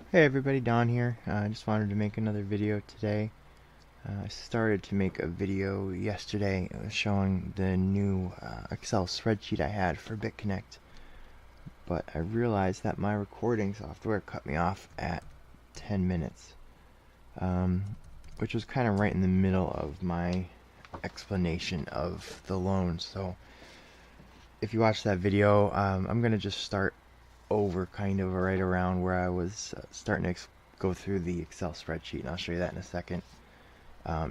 Hey everybody, Don here. I just wanted to make another video today. I started to make a video yesterday showing the new Excel spreadsheet I had for BitConnect, but I realized that my recording software cut me off at 10 minutes, which was kind of right in the middle of my explanation of the loan. So if you watch that video, I'm going to just start over kind of right around where I was starting to go through the Excel spreadsheet, and I'll show you that in a second.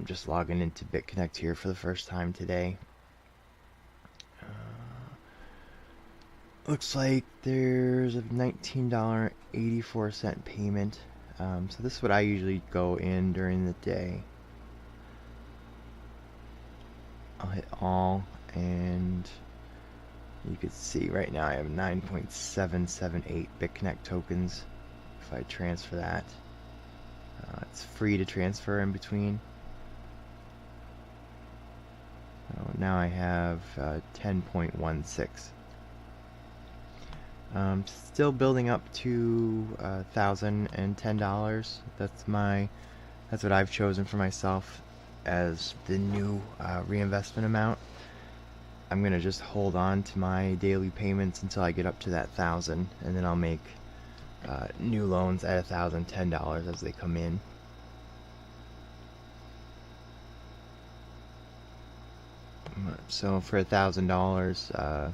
Just logging into BitConnect here for the first time today. Looks like there's a $19.84 payment. So this is what I usually go in during the day. I'll hit all, and you can see right now I have 9.778 BitConnect tokens. If I transfer that, it's free to transfer in between. Now I have 10.16. Still building up to $1,010. That's what I've chosen for myself as the new reinvestment amount. I'm gonna just hold on to my daily payments until I get up to that 1,000, and then I'll make new loans at $1,010 as they come in. So for $1,000,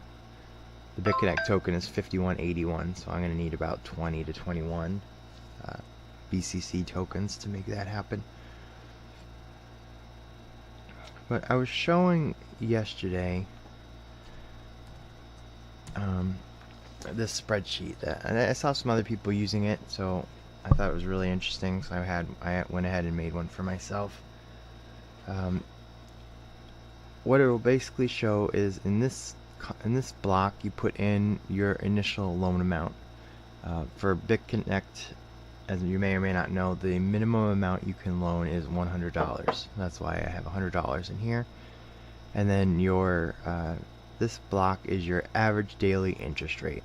the BitConnect token is 5181, so I'm going to need about 20 to 21 BCC tokens to make that happen. But I was showing yesterday this spreadsheet, and I saw some other people using it, so I thought it was really interesting. So I went ahead and made one for myself. What it will basically show is in this block you put in your initial loan amount. For BitConnect, as you may or may not know, the minimum amount you can loan is $100. That's why I have $100 in here. And then your this block is your average daily interest rate.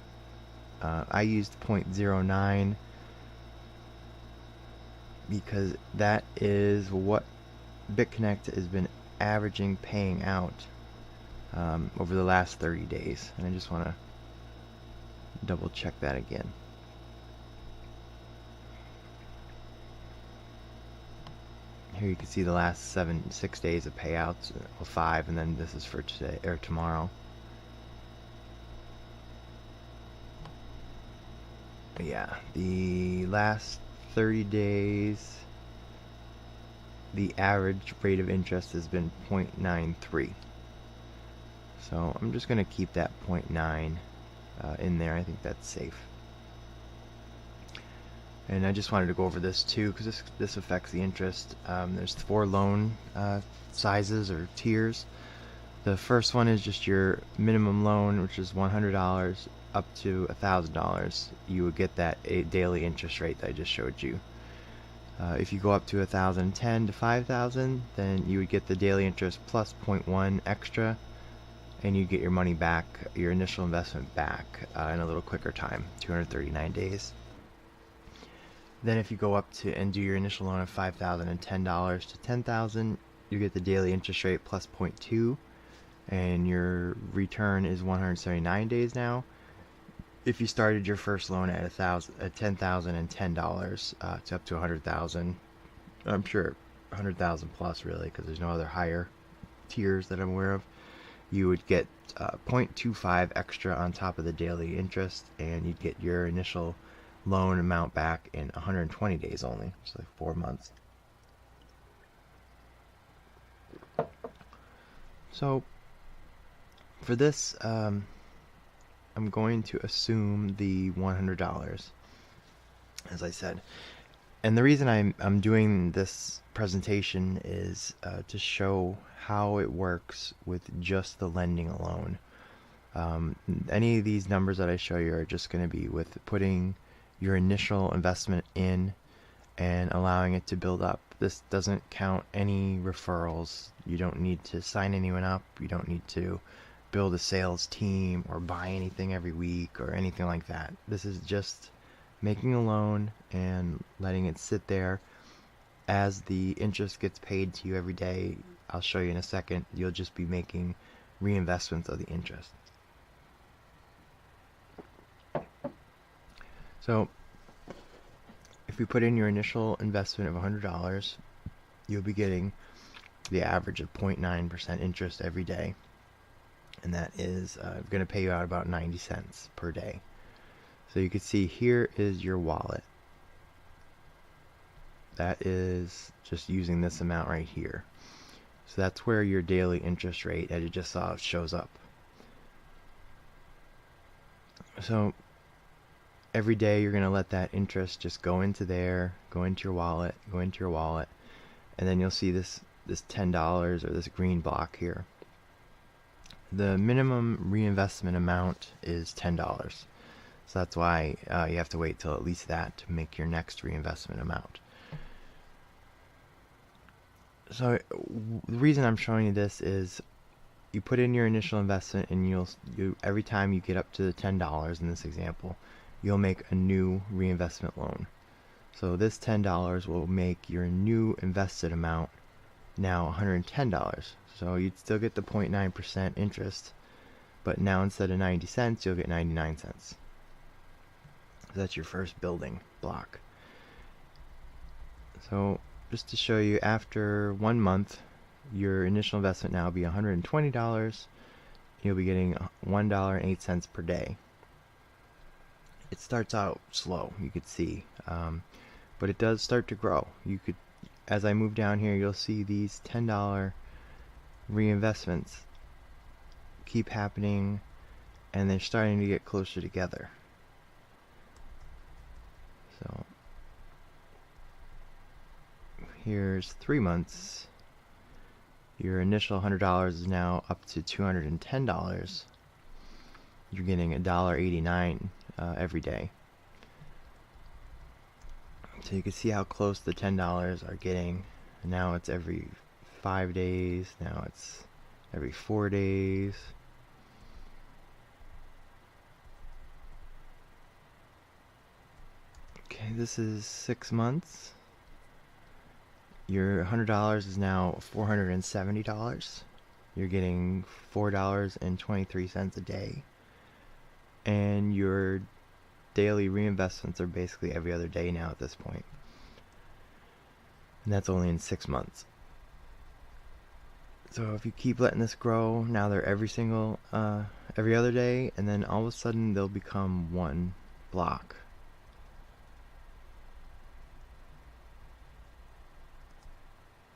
I used 0.09 because that is what BitConnect has been averaging paying out over the last 30 days, and I just want to double check that again. Here you can see the last 6 days of payouts, well, 5, and then this is for today or tomorrow. But yeah, the last 30 days, the average rate of interest has been 0.93. So I'm just going to keep that 0.9 in there. I think that's safe. And I just wanted to go over this too, because this affects the interest. There's 4 loan sizes or tiers. The first one is just your minimum loan, which is $100 up to $1,000. You would get that daily interest rate that I just showed you. If you go up to 1,010 to 5,000, then you would get the daily interest plus 0.1 extra, and you get your money back, your initial investment back in a little quicker time, 239 days. Then if you go up to and do your initial loan of $5,010 to 10,000, you get the daily interest rate plus 0.2, and your return is 179 days now. If you started your first loan at $10,010 to up to 100,000, I'm sure 100,000 plus really, because there's no other higher tiers that I'm aware of, you would get 0.25 extra on top of the daily interest, and you'd get your initial loan amount back in 120 days only, so like 4 months. So for this, I'm going to assume the $100, as I said. And the reason I'm doing this presentation is to show how it works with just the lending alone. Any of these numbers that I show you are just going to be with putting your initial investment in and allowing it to build up. This doesn't count any referrals. You don't need to sign anyone up. You don't need to build a sales team or buy anything every week or anything like that. This is just making a loan and letting it sit there. As the interest gets paid to you every day, I'll show you in a second, you'll just be making reinvestments of the interest. So if you put in your initial investment of $100, you'll be getting the average of 0.9% interest every day, and that is going to pay you out about 90 cents per day. So you can see here is your wallet. That is just using this amount right here. So that's where your daily interest rate, as you just saw, shows up. So every day you're going to let that interest just go into there, go into your wallet, and then you'll see this $10 or this green block here. The minimum reinvestment amount is $10. So that's why you have to wait till at least that to make your next reinvestment amount. So the reason I'm showing you this is you put in your initial investment, and you every time you get up to the $10 in this example, you'll make a new reinvestment loan. So this $10 will make your new invested amount now $110. So you'd still get the 0.9% interest, but now instead of 90 cents, you'll get 99 cents. So that's your first building block. So just to show you, after 1 month, your initial investment now will be $120. You'll be getting $1.08 per day. It starts out slow, you could see, but it does start to grow. As I move down here, you'll see these $10 reinvestments keep happening, and they're starting to get closer together. So here's 3 months. Your initial $100 is now up to $210. You're getting $1.89 every day. So you can see how close the $10 are getting. Now it's every 5 days. Now it's every 4 days. Okay, this is 6 months. Your $100 is now $470. You're getting $4.23 a day. And your daily reinvestments are basically every other day now at this point. And that's only in 6 months. So if you keep letting this grow, now they're every other day, and then all of a sudden they'll become one block.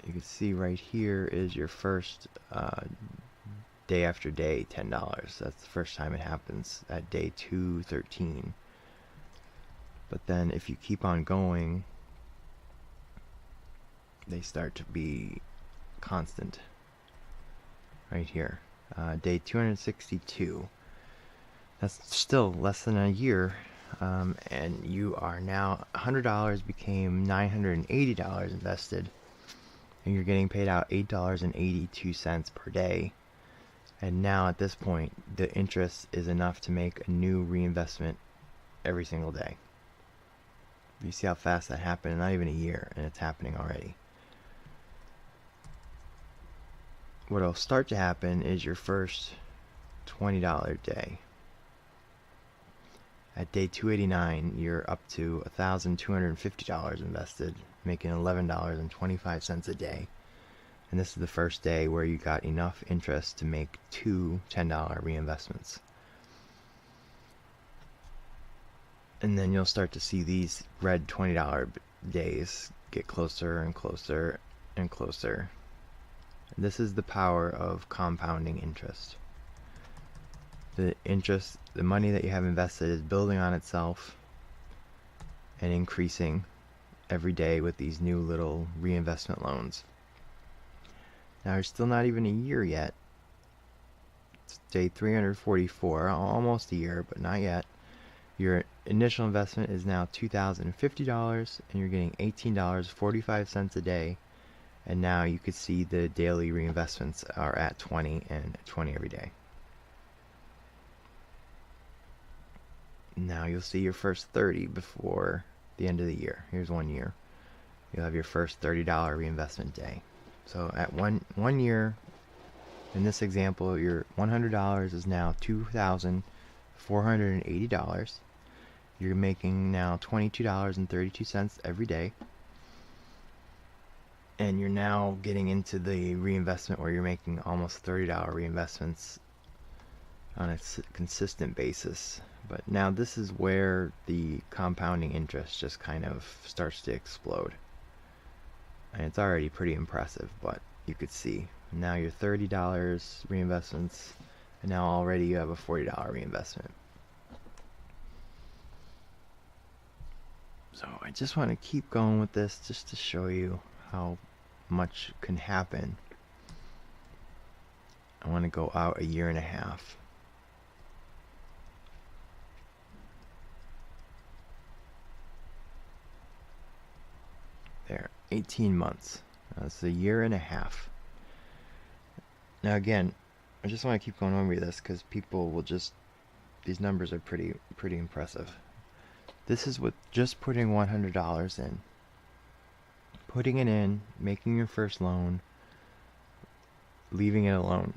You can see right here is your first day after day $10. That's the first time it happens at day 213. But then if you keep on going, they start to be constant right here. Day 262. That's still less than a year, and you are now $100 became $980 invested, and you're getting paid out $8.82 per day. And now at this point, the interest is enough to make a new reinvestment every single day. You see how fast that happened? Not even a year, and it's happening already. What will start to happen is your first $20 day. At day 289, you're up to $1,250 invested, making $11.25 a day. And this is the first day where you got enough interest to make two $10 reinvestments. And then you'll start to see these red $20 days get closer and closer and closer. This is the power of compounding interest. The money that you have invested is building on itself and increasing every day with these new little reinvestment loans. Now, it's still not even a year yet. It's day 344, almost a year, but not yet. Your initial investment is now $2,050, and you're getting $18.45 a day. And now you can see the daily reinvestments are at 20 and 20 every day. Now you'll see your first 30 before the end of the year. Here's 1 year. You'll have your first $30 reinvestment day. So at one year, in this example, your $100 is now $2,480. You're making now $22.32 every day. And you're now getting into the reinvestment where you're making almost $30 reinvestments on a consistent basis. But now this is where the compounding interest just kind of starts to explode. And it's already pretty impressive, but you could see now your $30 reinvestments, and now already you have a $40 reinvestment. So I just want to keep going with this just to show you how much can happen. I want to go out a year and a half. There, 18 months. That's a year and a half. Now again, I just want to keep going over this because people will just, these numbers are pretty impressive. This is with just putting $100 in. Putting it in, making your first loan, leaving it alone.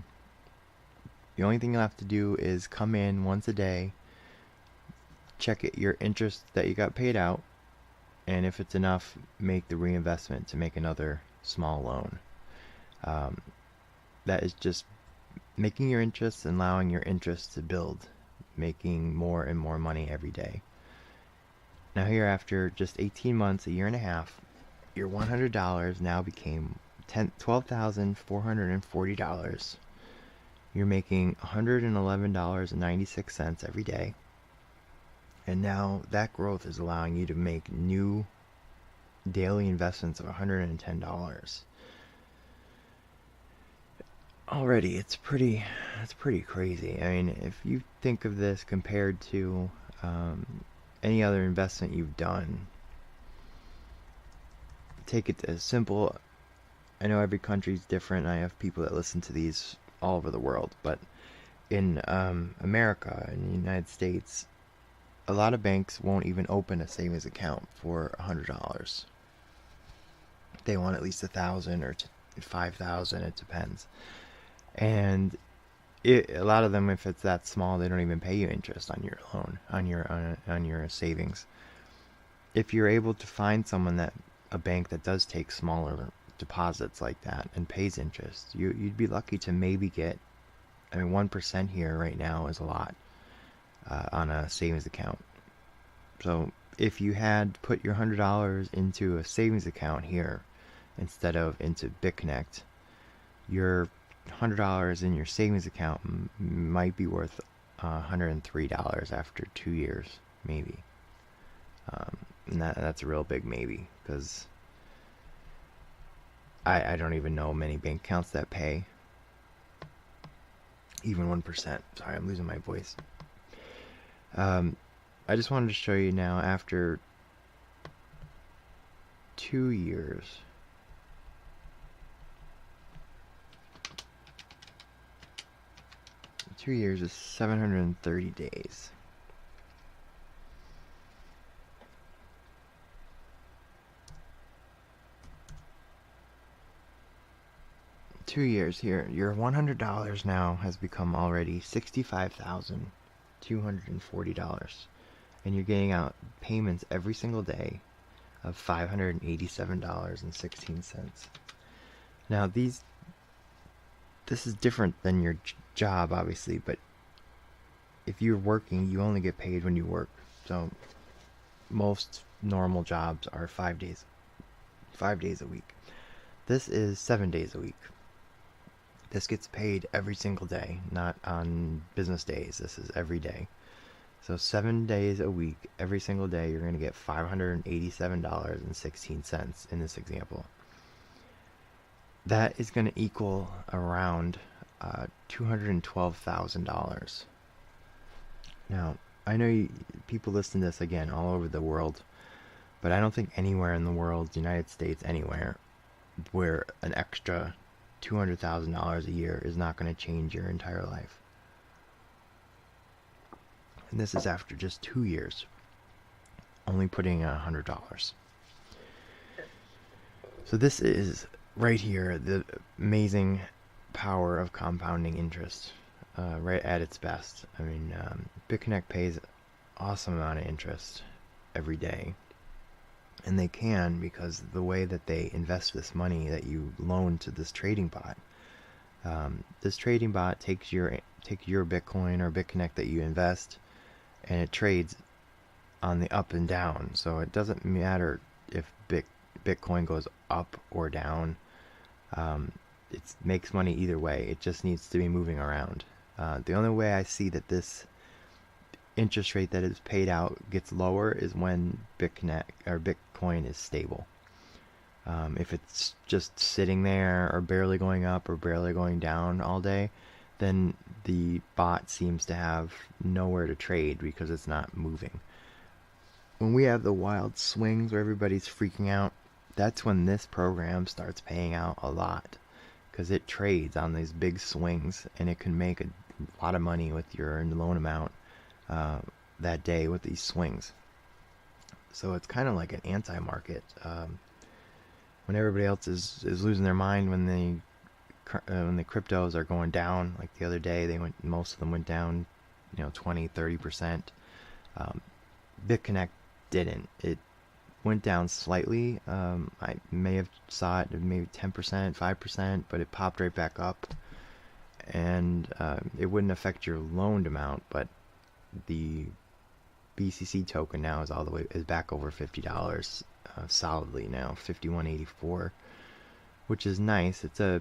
The only thing you'll have to do is come in once a day, check your interest that you got paid out, and if it's enough, make the reinvestment to make another small loan. That is just making your interest and allowing your interest to build, making more and more money every day. Now here, after just 18 months, a year and a half, your $100 now became $12,440. You're making $111.96 every day. And now that growth is allowing you to make new daily investments of $110. Already, it's pretty crazy. I mean, if you think of this compared to any other investment you've done, take it as simple. I know every country's different. I have people that listen to these all over the world, but in America, in the United States, a lot of banks won't even open a savings account for $100. They want at least $1,000 or $5,000. It depends. And a lot of them, if it's that small, they don't even pay you interest on your loan, on your savings. If you're able to find a bank that does take smaller deposits like that and pays interest, you'd be lucky to maybe get, 1% here right now is a lot on a savings account. So if you had put your $100 into a savings account here instead of into BitConnect, your $100 in your savings account might be worth $103 after 2 years, maybe. And that's a real big maybe, because I don't even know many bank accounts that pay even 1%. Sorry, I'm losing my voice. I just wanted to show you now, after 2 years, is 730 days. $2 years here, your $100 now has become already $65,240, and you're getting out payments every single day of $587.16. Now this is different than your job, obviously, but if you're working, you only get paid when you work. So most normal jobs are 5 days a week. This is 7 days a week. This gets paid every single day, not on business days. This is every day. So 7 days a week, every single day, you're going to get $587.16 in this example. That is going to equal around $212,000. Now, I know people listen to this, again, all over the world, but I don't think anywhere in the world, United States, anywhere, where an extra $200,000 a year is not going to change your entire life. And this is after just 2 years, only putting $100. So this is right here the amazing power of compounding interest, right at its best. I mean, BitConnect pays awesome amount of interest every day, and they can because the way that they invest this money that you loan to this trading bot. This trading bot takes your Bitcoin or BitConnect that you invest, and it trades on the up and down. So it doesn't matter if Bitcoin goes up or down. It makes money either way. It just needs to be moving around. The only way I see that this interest rate that is paid out gets lower is when BitConnect or Bitcoin is stable. If it's just sitting there or barely going up or barely going down all day, then the bot seems to have nowhere to trade because it's not moving. When we have the wild swings where everybody's freaking out, that's when this program starts paying out a lot, because it trades on these big swings, and it can make a lot of money with your loan amount that day with these swings. So it's kind of like an anti-market. When everybody else is losing their mind when the cryptos are going down, like the other day, most of them went down, 20-30%. BitConnect didn't. It went down slightly. I may have saw it maybe 10%, 5%, but it popped right back up, and it wouldn't affect your loaned amount, but the BCC token now is back over $50 solidly now, 51.84, which is nice. It's a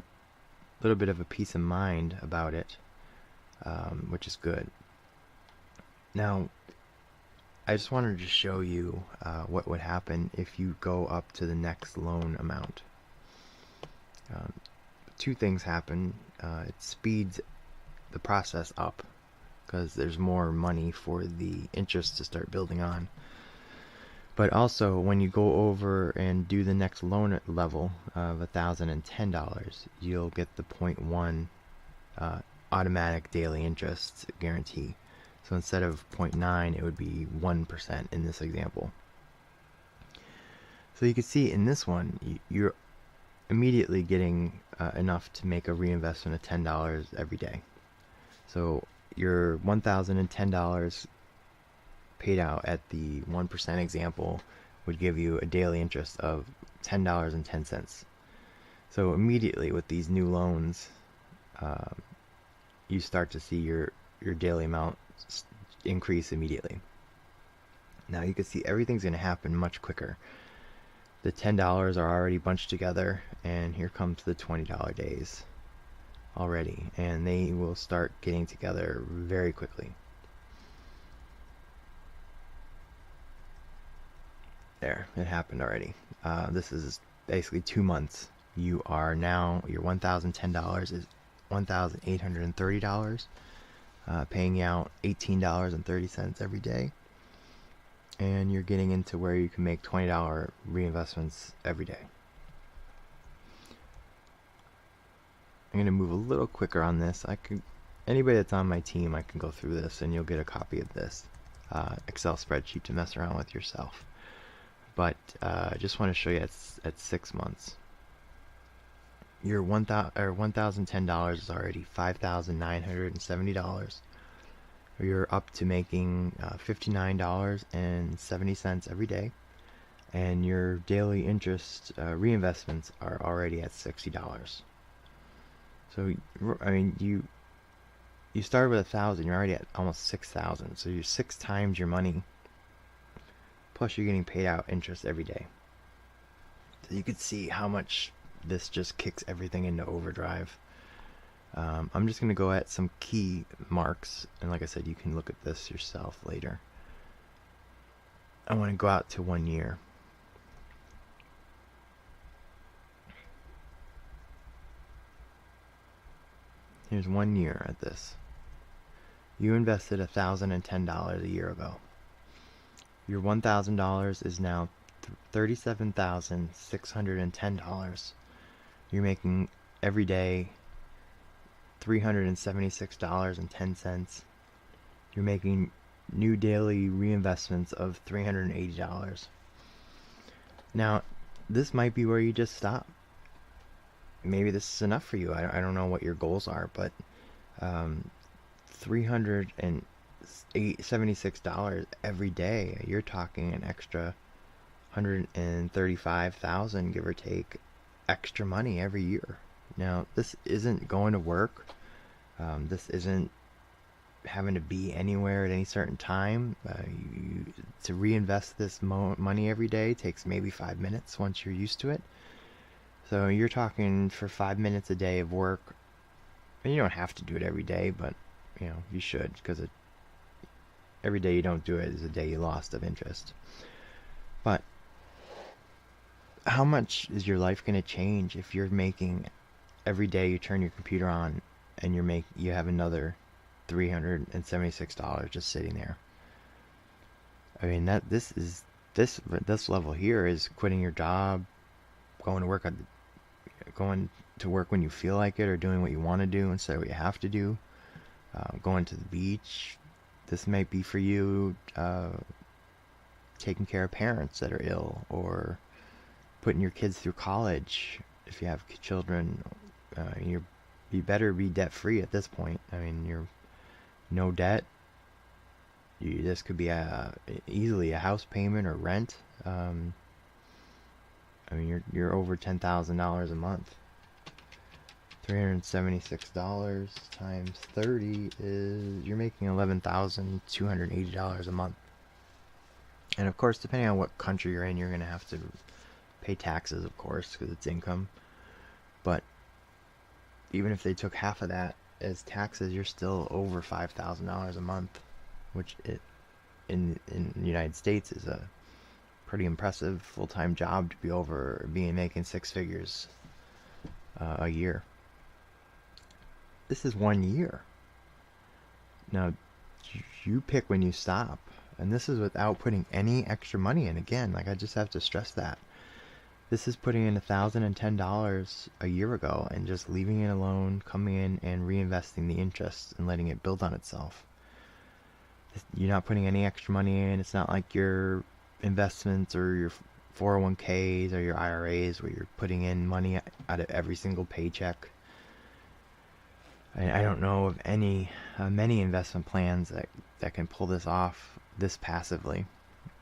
little bit of a peace of mind about it, which is good. Now, I just wanted to show you what would happen if you go up to the next loan amount. Two things happen. It speeds the process up because there's more money for the interest to start building on. But also, when you go over and do the next loan level of $1,010, you'll get the 0.1 automatic daily interest guarantee. So instead of 0.9, it would be 1% in this example. So you can see in this one, you're immediately getting enough to make a reinvestment of $10 every day. So your $1,010 paid out at the 1% example would give you a daily interest of $10.10. So immediately with these new loans, you start to see your daily amount increase immediately. Now you can see everything's going to happen much quicker. The $10 are already bunched together, and here comes the $20 days already, and they will start getting together very quickly. There, it happened already. This is basically 2 months. Your $1,010 is $1,830, paying you out $18.30 every day, and you're getting into where you can make $20 reinvestments every day. I'm going to move a little quicker on this. Anybody that's on my team, I can go through this, and you'll get a copy of this Excel spreadsheet to mess around with yourself. But I just want to show you at 6 months. Your $1,010 is already $5,970. You're up to making $59.70 every day, and your daily interest reinvestments are already at $60. So I mean, you started with 1,000, you're already at almost 6,000. So you're 6 times your money. Plus you're getting paid out interest every day. So you can see how much this just kicks everything into overdrive. I'm just going to go at some key marks, and like I said, you can look at this yourself later. I want to go out to 1 year. Here's 1 year at this. You invested $1,010 a year ago. Your $1,000 is now $37,610. You're making every day $376.10. You're making new daily reinvestments of $380. Now, this might be where you just stop. Maybe this is enough for you. I don't know what your goals are, but $376 every day, you're talking an extra 135,000, give or take, extra money every year. Now, this isn't going to work. This isn't having to be anywhere at any certain time. To reinvest this money every day takes maybe 5 minutes once you're used to it. So you're talking for 5 minutes a day of work, and you don't have to do it every day, but you should, because every day you don't do it is a day you lost of interest. But how much is your life going to change if you're making every day you turn your computer on and you have another $376 just sitting there? I mean, this level here is quitting your job, going to work when you feel like it, or doing what you want to do instead of what you have to do. Going to the beach. This might be for you, taking care of parents that are ill, or putting your kids through college if you have children. You better be debt free at this point. I mean, you're no debt. This could be easily a house payment or rent. I mean, you're over $10,000 a month. $376 times 30 is, you're making $11,280 a month. And of course, depending on what country you're in, you're going to have to pay taxes, of course, because it's income. But even if they took half of that as taxes, you're still over $5,000 a month, which in the United States is a pretty impressive full-time job to be making six figures a year. This is 1 year. Now, you pick when you stop, and this is without putting any extra money in. Again, like, I just have to stress that. This is putting in $1,010 a year ago and just leaving it alone, coming in and reinvesting the interest and letting it build on itself. You're not putting any extra money in. It's not like your investments or your 401ks or your IRAs where you're putting in money out of every single paycheck. I don't know of many investment plans that can pull this off this passively.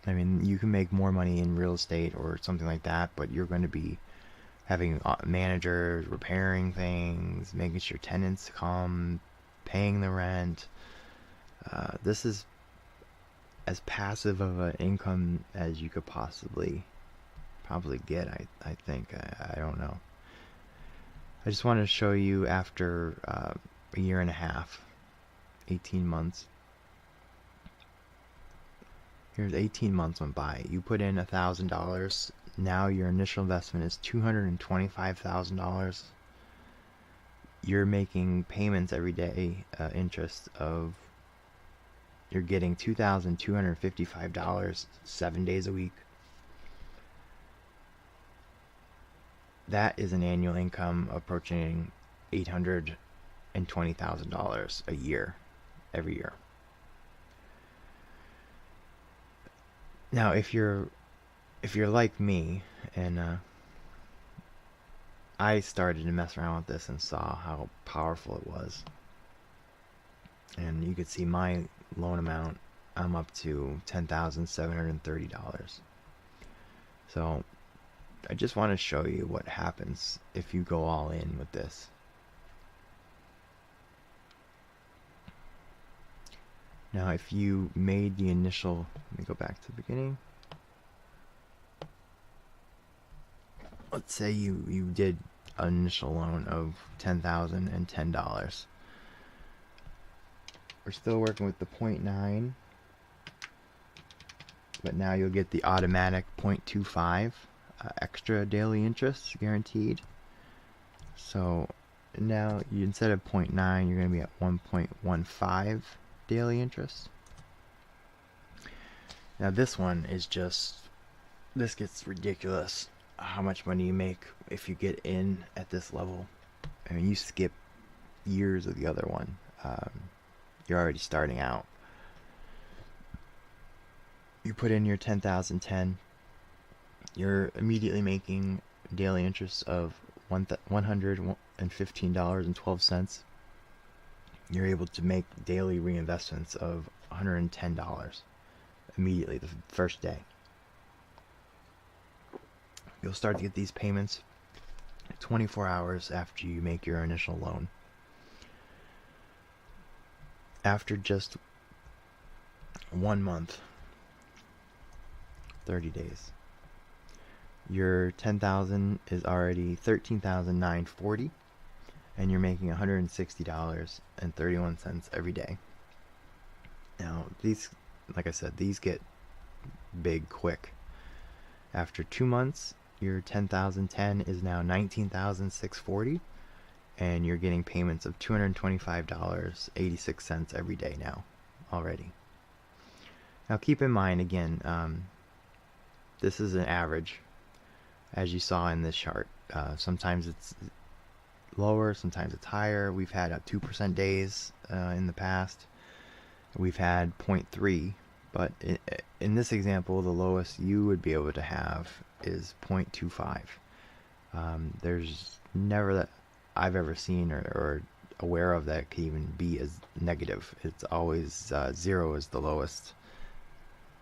I mean, you can make more money in real estate or something like that, but you're going to be having managers repairing things, making sure tenants come, paying the rent. This is as passive of an income as you could probably get, I think. I don't know. I just wanted to show you after a year and a half, 18 months. Here's 18 months went by. You put in $1,000. Now your initial investment is $225,000. You're making payments every day, interest of, you're getting $2,255 7 days a week. That is an annual income approaching $820,000 a year, every year. Now, if you're like me, and I started to mess around with this and saw how powerful it was, and you could see my loan amount, I'm up to $10,730. So I just want to show you what happens if you go all in with this. Now, if you made the initial, let me go back to the beginning. Let's say you did an initial loan of $10,010. We're still working with the 0.9, but now you'll get the automatic 0.25 extra daily interest guaranteed. So now instead of 0.9, you're going to be at 1.15 daily interest. Now this one is this gets ridiculous how much money you make if you get in at this level. I mean, you skip years of the other one. You're already starting out. you put in your 10,010, you're immediately making daily interest of $115.12. You're able to make daily reinvestments of $110 immediately the first day. You'll start to get these payments 24 hours after you make your initial loan. After just 1 month, 30 days, your 10,000 is already 13,940, and you're making $160.31 every day. Now, these, like I said, these get big quick. After 2 months, your 10,010 is now 19,640, and you're getting payments of $225.86 every day now already. Now, keep in mind, again, this is an average, as you saw in this chart. Sometimes it's lower, sometimes it's higher. We've had 2% days in the past. We've had 0.3, but in this example, the lowest you would be able to have is 0.25. There's never that I've ever seen or aware of that could even be as negative. It's always 0 is the lowest,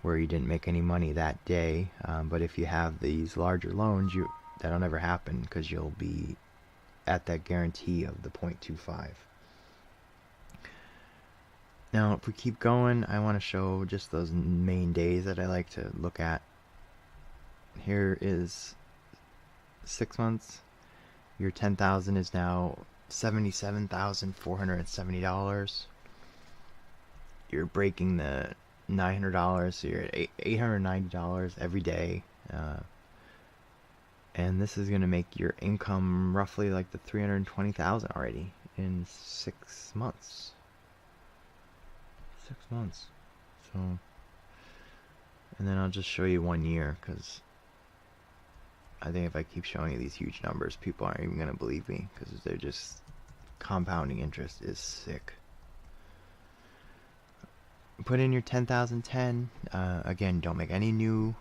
where you didn't make any money that day. But if you have these larger loans, that'll never happen, because you'll be at that guarantee of the 0.25. Now, if we keep going, I want to show just those main days that I like to look at. Here is 6 months. Your 10,000 is now $77,470. You're breaking the $900, so you're at $890 every day. And this is going to make your income roughly like the $320,000 already in 6 months. 6 months. So, and then I'll just show you 1 year, because I think if I keep showing you these huge numbers, people aren't even going to believe me, because they're just, compounding interest is sick. Put in your 10,010. Again, don't make any new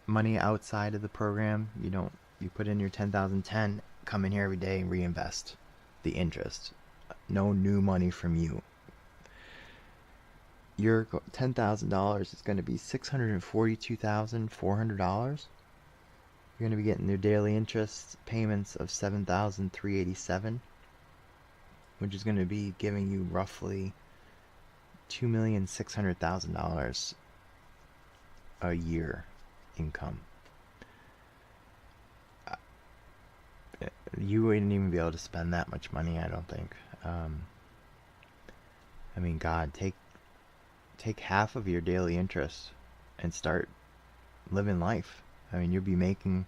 money outside of the program. You put in your 10,010, come in here every day and reinvest the interest. No new money from you. Your $10,000 is going to be $642,400. You're going to be getting your daily interest payments of $7,387, which is going to be giving you roughly $2,600,000 a year income. You wouldn't even be able to spend that much money, I don't think. I mean, God, take half of your daily interest and start living life. I mean, you'll be making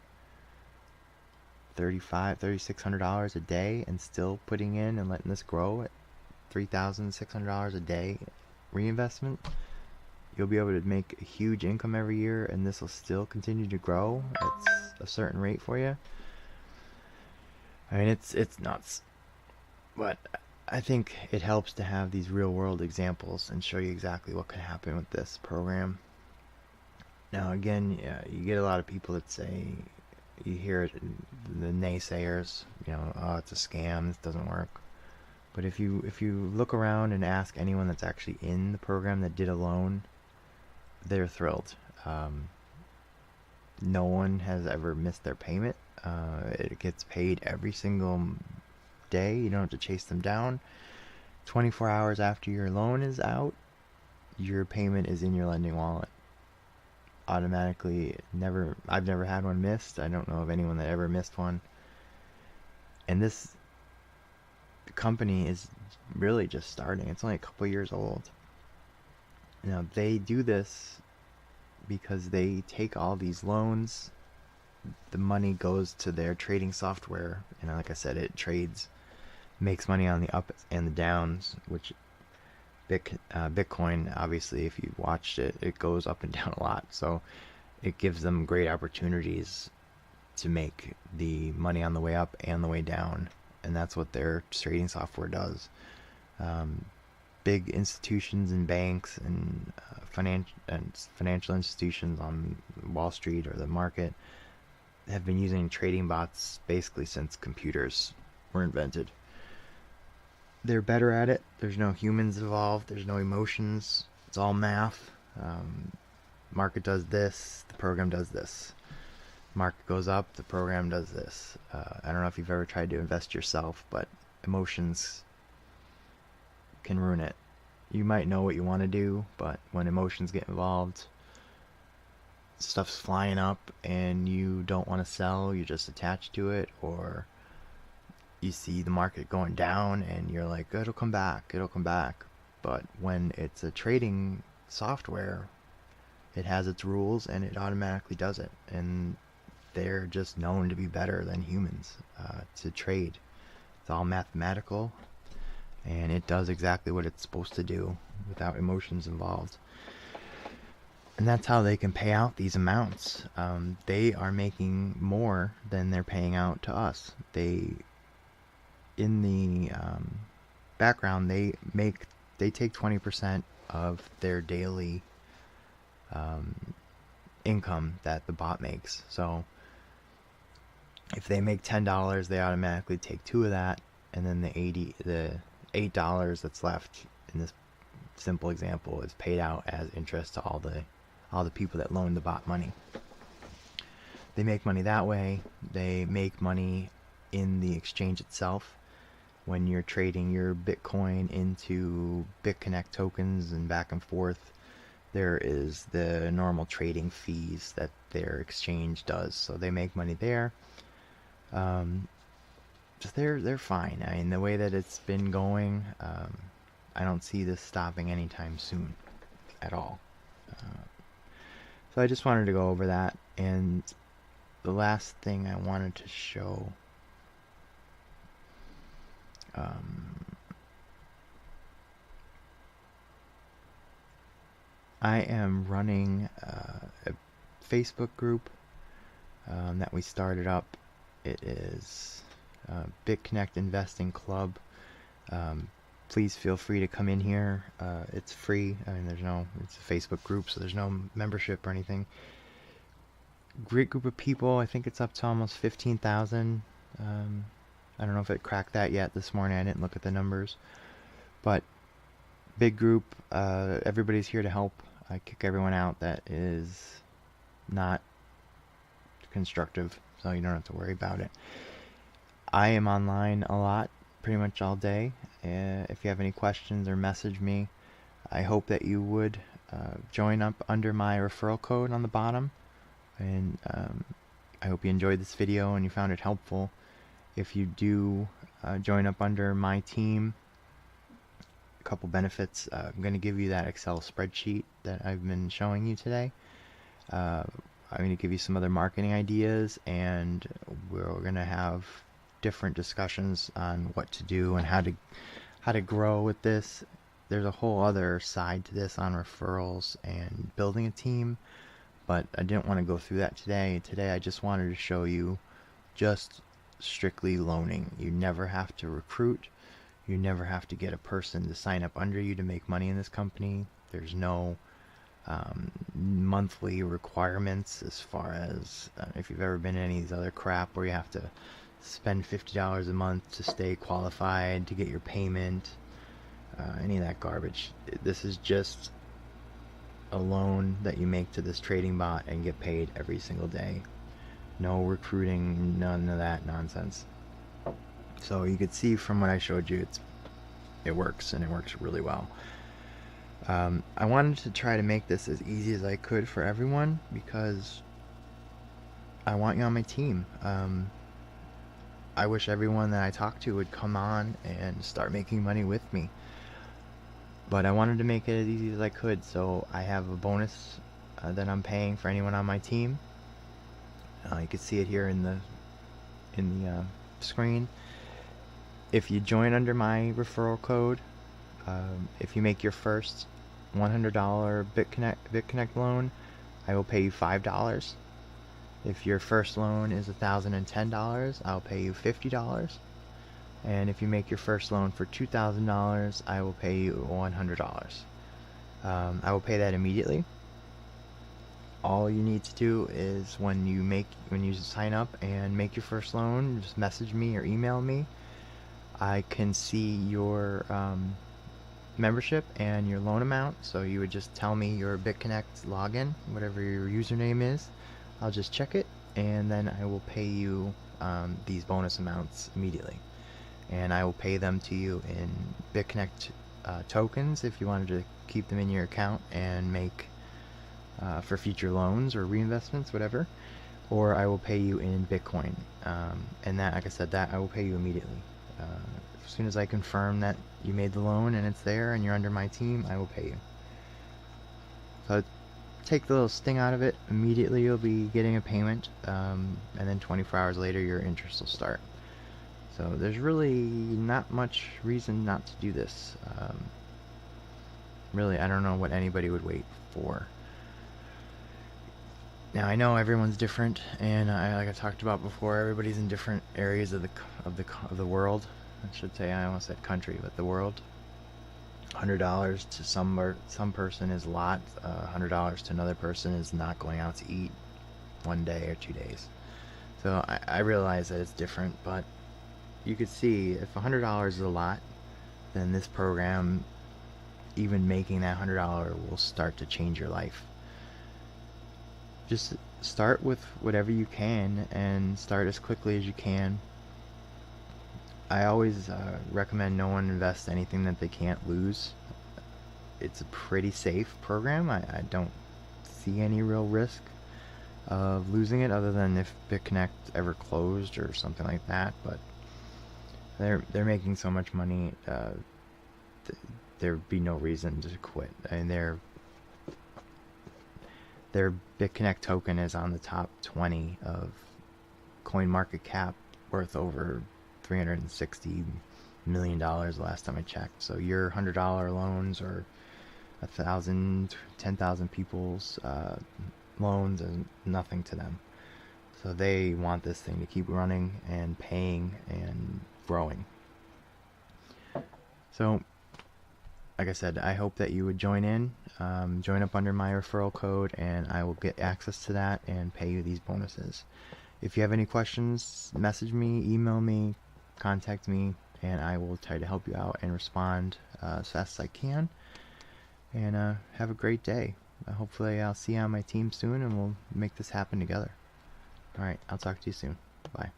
$3,600 a day and still putting in and letting this grow at $3,600 a day reinvestment. You'll be able to make a huge income every year, and this will still continue to grow at a certain rate for you. I mean, it's nuts. But I think it helps to have these real world examples and show you exactly what could happen with this program. Now, again, you get a lot of people that say, you hear the naysayers, oh, it's a scam, this doesn't work. But if you look around and ask anyone that's actually in the program that did a loan, they're thrilled. No one has ever missed their payment. It gets paid every single day. You don't have to chase them down. 24 hours after your loan is out, your payment is in your lending wallet automatically. I've never had one missed. I don't know of anyone that ever missed one. And this company is really just starting. It's only a couple years old. Now, they do this because they take all these loans. The money goes to their trading software, and like I said, it trades, makes money on the ups and the downs, which Bitcoin, obviously, if you've watched it, it goes up and down a lot. So it gives them great opportunities to make the money on the way up and the way down, and that's what their trading software does. big institutions and banks and financial institutions on Wall Street or the market have been using trading bots basically since computers were invented. They're better at it. There's no humans involved. There's no emotions. It's all math. Market does this. The program does this. Market goes up. The program does this. I don't know if you've ever tried to invest yourself, but emotions can ruin it. You might know what you want to do, but when emotions get involved, stuff's flying up and you don't want to sell, you're just attached to it, or you see the market going down and you're like, it'll come back. But when it's a trading software, it has its rules and it automatically does it. And they're just known to be better than humans to trade. It's all mathematical and it does exactly what it's supposed to do without emotions involved. And that's how they can pay out these amounts. They are making more than they're paying out to us. In the background, they take 20% of their daily income that the bot makes. So if they make $10, they automatically take 2 of that, and then the $8 that's left in this simple example is paid out as interest to all the people that loaned the bot money. They make money that way. They make money in the exchange itself. When you're trading your Bitcoin into BitConnect tokens and back and forth, there is the normal trading fees that their exchange does. So they make money there. They're fine. I mean, the way that it's been going, I don't see this stopping anytime soon at all. So I just wanted to go over that. And the last thing I wanted to show, I am running a Facebook group that we started up. It is BitConnect Investing Club. Please feel free to come in here. It's free. I mean, it's a Facebook group, so there's no membership or anything. Great group of people. I think it's up to almost 15,000. I don't know if it cracked that yet this morning. I didn't look at the numbers. But big group. Everybody's here to help. I kick everyone out that is not constructive, so you don't have to worry about it. I am online a lot, pretty much all day. If you have any questions or message me, I hope that you would join up under my referral code on the bottom. And I hope you enjoyed this video and you found it helpful. If you do join up under my team, a couple benefits. I'm going to give you that Excel spreadsheet that I've been showing you today. I'm going to give you some other marketing ideas, and we're going to have different discussions on what to do and how to grow with this. There's a whole other side to this on referrals and building a team, but I didn't want to go through that today. Today I just wanted to show you just strictly loaning. You never have to recruit. You never have to get a person to sign up under you to make money in this company. There's no monthly requirements as far as if you've ever been in any of these other crap where you have to spend $50 a month to stay qualified, to get your payment, any of that garbage. This is just a loan that you make to this trading bot and get paid every single day. No recruiting, none of that nonsense. So you could see from what I showed you, it works, and it works really well. I wanted to try to make this as easy as I could for everyone because I want you on my team. I wish everyone that I talk to would come on and start making money with me. But I wanted to make it as easy as I could, so I have a bonus that I'm paying for anyone on my team. You can see it here in the screen. If you join under my referral code, if you make your first $100 BitConnect loan, I will pay you $5. If your first loan is $1,010, I'll pay you $50. And if you make your first loan for $2,000, I will pay you $100. I will pay that immediately. All you need to do is when you sign up and make your first loan, just message me or email me. I can see your membership and your loan amount. So you would just tell me your BitConnect login, whatever your username is. I'll just check it, and then I will pay you these bonus amounts immediately. And I will pay them to you in BitConnect tokens if you wanted to keep them in your account and make for future loans or reinvestments, whatever. Or I will pay you in Bitcoin. And that, like I said, that I will pay you immediately. As soon as I confirm that you made the loan and it's there and you're under my team, I will pay you. So take the little sting out of it. Immediately you'll be getting a payment, and then 24 hours later your interest will start. So there's really not much reason not to do this. Really, I don't know what anybody would wait for. Now I know everyone's different, and like I talked about before, everybody's in different areas of the world. I should say, I almost said country, but the world. $100 to some person is a lot. $100 to another person is not going out to eat one day or 2 days. So I realize that it's different, but you could see if $100 is a lot, then this program, even making that $100, will start to change your life. Just start with whatever you can and start as quickly as you can. I always recommend no one invest anything that they can't lose. It's a pretty safe program. I don't see any real risk of losing it, other than if BitConnect ever closed or something like that. But they're making so much money, there'd be no reason to quit. And their BitConnect token is on the top 20 of coin market cap, worth over $360 million last time I checked. So your $100 loans or 1,000, 10,000 people's loans is nothing to them. So they want this thing to keep running and paying and growing. So like I said, I hope that you would join up under my referral code, and I will get access to that and pay you these bonuses. If you have any questions, message me, email me, contact me, and I will try to help you out and respond as fast as I can. And have a great day. Hopefully I'll see you on my team soon, and we'll make this happen together. Alright, I'll talk to you soon. Bye.